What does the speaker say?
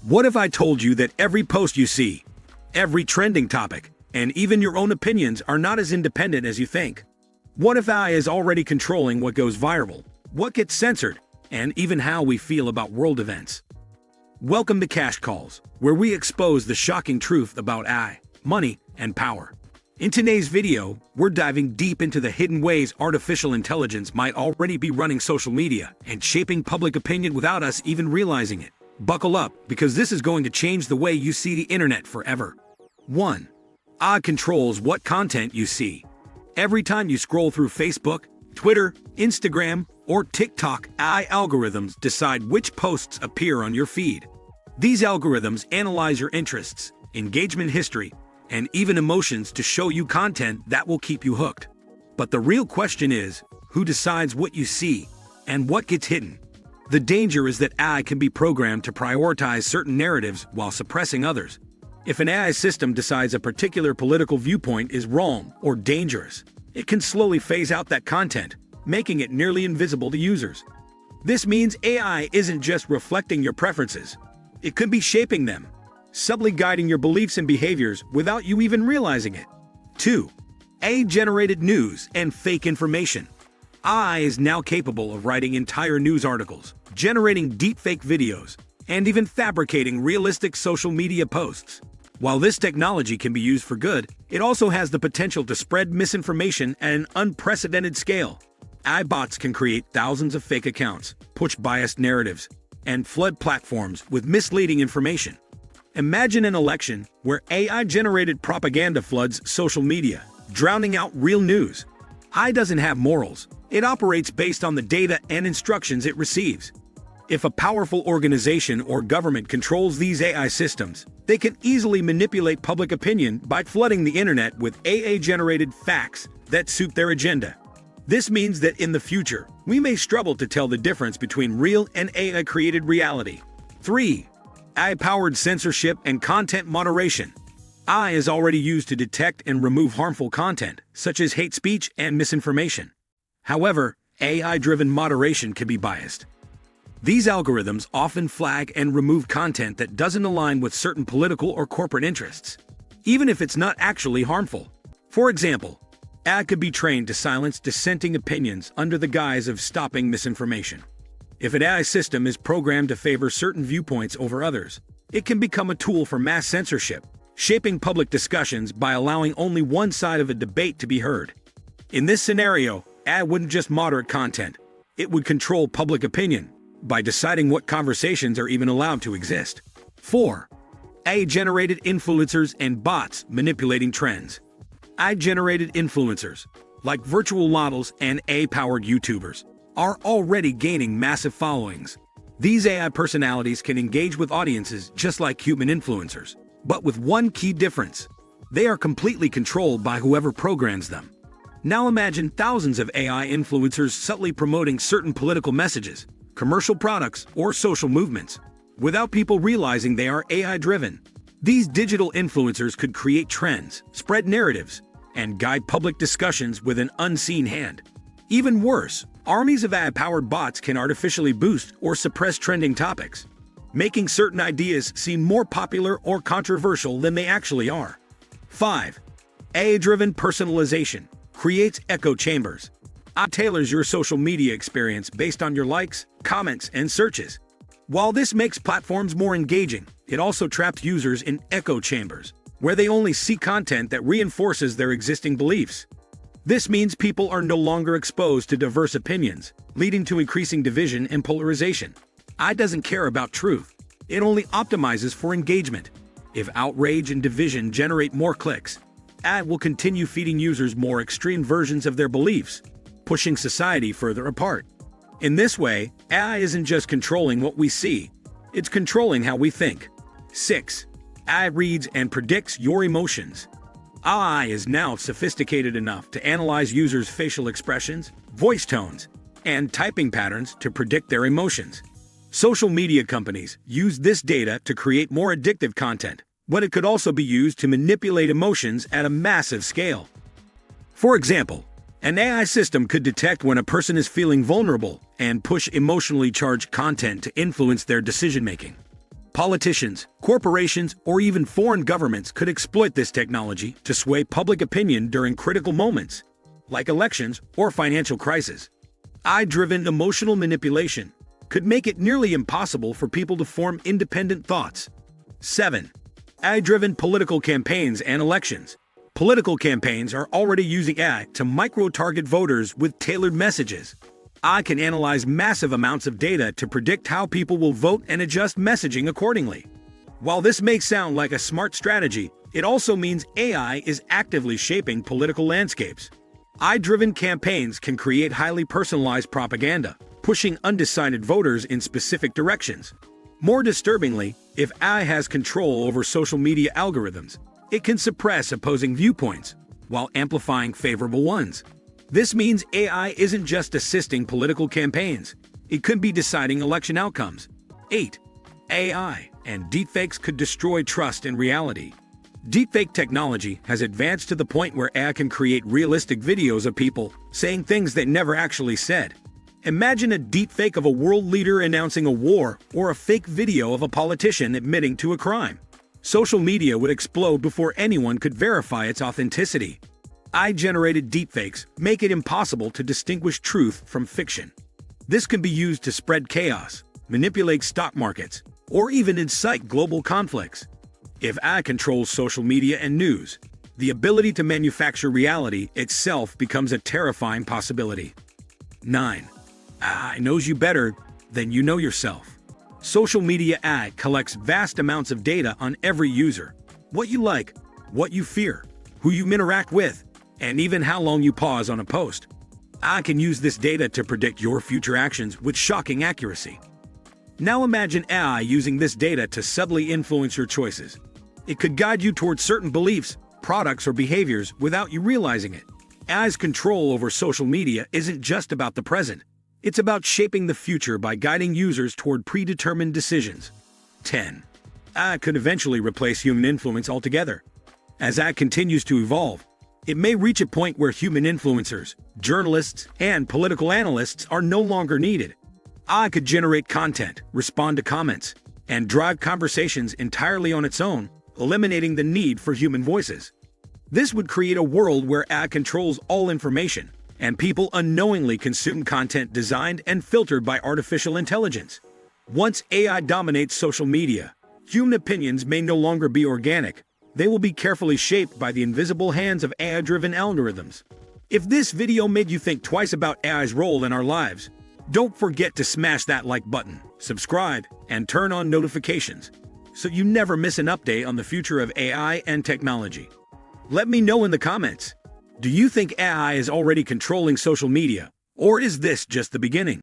What if I told you that every post you see, every trending topic, and even your own opinions are not as independent as you think? What if AI is already controlling what goes viral, what gets censored, and even how we feel about world events? Welcome to Cash Calls, where we expose the shocking truth about AI, money, and power. In today's video, we're diving deep into the hidden ways artificial intelligence might already be running social media and shaping public opinion without us even realizing it. Buckle up, because this is going to change the way you see the internet forever. 1. AI controls what content you see. Every time you scroll through Facebook, Twitter, Instagram, or TikTok, AI algorithms decide which posts appear on your feed. These algorithms analyze your interests, engagement history, and even emotions to show you content that will keep you hooked. But the real question is, who decides what you see and what gets hidden? The danger is that AI can be programmed to prioritize certain narratives while suppressing others. If an AI system decides a particular political viewpoint is wrong or dangerous, it can slowly phase out that content, making it nearly invisible to users. This means AI isn't just reflecting your preferences, it could be shaping them, subtly guiding your beliefs and behaviors without you even realizing it. 2. AI-generated news and fake information. AI is now capable of writing entire news articles, generating deepfake videos, and even fabricating realistic social media posts. While this technology can be used for good, it also has the potential to spread misinformation at an unprecedented scale. AI bots can create thousands of fake accounts, push biased narratives, and flood platforms with misleading information. Imagine an election where AI-generated propaganda floods social media, drowning out real news. AI doesn't have morals. It operates based on the data and instructions it receives. If a powerful organization or government controls these AI systems, they can easily manipulate public opinion by flooding the internet with AI-generated facts that suit their agenda. This means that in the future, we may struggle to tell the difference between real and AI-created reality. 3. AI-powered censorship and content moderation. AI is already used to detect and remove harmful content, such as hate speech and misinformation. However, AI-driven moderation can be biased. These algorithms often flag and remove content that doesn't align with certain political or corporate interests, even if it's not actually harmful. For example, AI could be trained to silence dissenting opinions under the guise of stopping misinformation. If an AI system is programmed to favor certain viewpoints over others, it can become a tool for mass censorship, shaping public discussions by allowing only one side of a debate to be heard. In this scenario, AI wouldn't just moderate content, it would control public opinion by deciding what conversations are even allowed to exist. 4. AI-generated influencers and bots manipulating trends. AI-generated influencers, like virtual models and AI-powered YouTubers, are already gaining massive followings. These AI personalities can engage with audiences just like human influencers, but with one key difference: they are completely controlled by whoever programs them. Now imagine thousands of AI influencers subtly promoting certain political messages, commercial products, or social movements, without people realizing they are AI-driven. These digital influencers could create trends, spread narratives, and guide public discussions with an unseen hand. Even worse, armies of AI-powered bots can artificially boost or suppress trending topics, making certain ideas seem more popular or controversial than they actually are. 5. AI-driven personalization creates echo chambers. AI tailors your social media experience based on your likes, comments, and searches. While this makes platforms more engaging, it also traps users in echo chambers, where they only see content that reinforces their existing beliefs. This means people are no longer exposed to diverse opinions, leading to increasing division and polarization. AI doesn't care about truth. It only optimizes for engagement. If outrage and division generate more clicks, AI will continue feeding users more extreme versions of their beliefs, pushing society further apart. In this way, AI isn't just controlling what we see, it's controlling how we think. 6. AI reads and predicts your emotions. AI is now sophisticated enough to analyze users' facial expressions, voice tones, and typing patterns to predict their emotions. Social media companies use this data to create more addictive content, but it could also be used to manipulate emotions at a massive scale. For example, an AI system could detect when a person is feeling vulnerable and push emotionally charged content to influence their decision-making. Politicians, corporations, or even foreign governments could exploit this technology to sway public opinion during critical moments, like elections or financial crises. AI-driven emotional manipulation could make it nearly impossible for people to form independent thoughts. 7. AI-driven political campaigns and elections. Political campaigns are already using AI to micro-target voters with tailored messages. AI can analyze massive amounts of data to predict how people will vote and adjust messaging accordingly. While this may sound like a smart strategy, it also means AI is actively shaping political landscapes. AI-driven campaigns can create highly personalized propaganda, pushing undecided voters in specific directions. More disturbingly, if AI has control over social media algorithms, it can suppress opposing viewpoints while amplifying favorable ones. This means AI isn't just assisting political campaigns, it could be deciding election outcomes. 8. AI and deepfakes could destroy trust in reality. Deepfake technology has advanced to the point where AI can create realistic videos of people saying things they never actually said. Imagine a deepfake of a world leader announcing a war or a fake video of a politician admitting to a crime. Social media would explode before anyone could verify its authenticity. AI-generated deepfakes make it impossible to distinguish truth from fiction. This can be used to spread chaos, manipulate stock markets, or even incite global conflicts. If AI controls social media and news, the ability to manufacture reality itself becomes a terrifying possibility. 9. AI knows you better than you know yourself. Social media AI collects vast amounts of data on every user. What you like, what you fear, who you interact with, and even how long you pause on a post. AI can use this data to predict your future actions with shocking accuracy. Now imagine AI using this data to subtly influence your choices. It could guide you towards certain beliefs, products, or behaviors without you realizing it. AI's control over social media isn't just about the present. It's about shaping the future by guiding users toward predetermined decisions. 10. AI could eventually replace human influence altogether. As AI continues to evolve, it may reach a point where human influencers, journalists, and political analysts are no longer needed. AI could generate content, respond to comments, and drive conversations entirely on its own, eliminating the need for human voices. This would create a world where AI controls all information, and people unknowingly consume content designed and filtered by artificial intelligence. Once AI dominates social media, human opinions may no longer be organic. They will be carefully shaped by the invisible hands of AI-driven algorithms. If this video made you think twice about AI's role in our lives, don't forget to smash that like button, subscribe, and turn on notifications so you never miss an update on the future of AI and technology. Let me know in the comments. Do you think AI is already controlling social media, or is this just the beginning?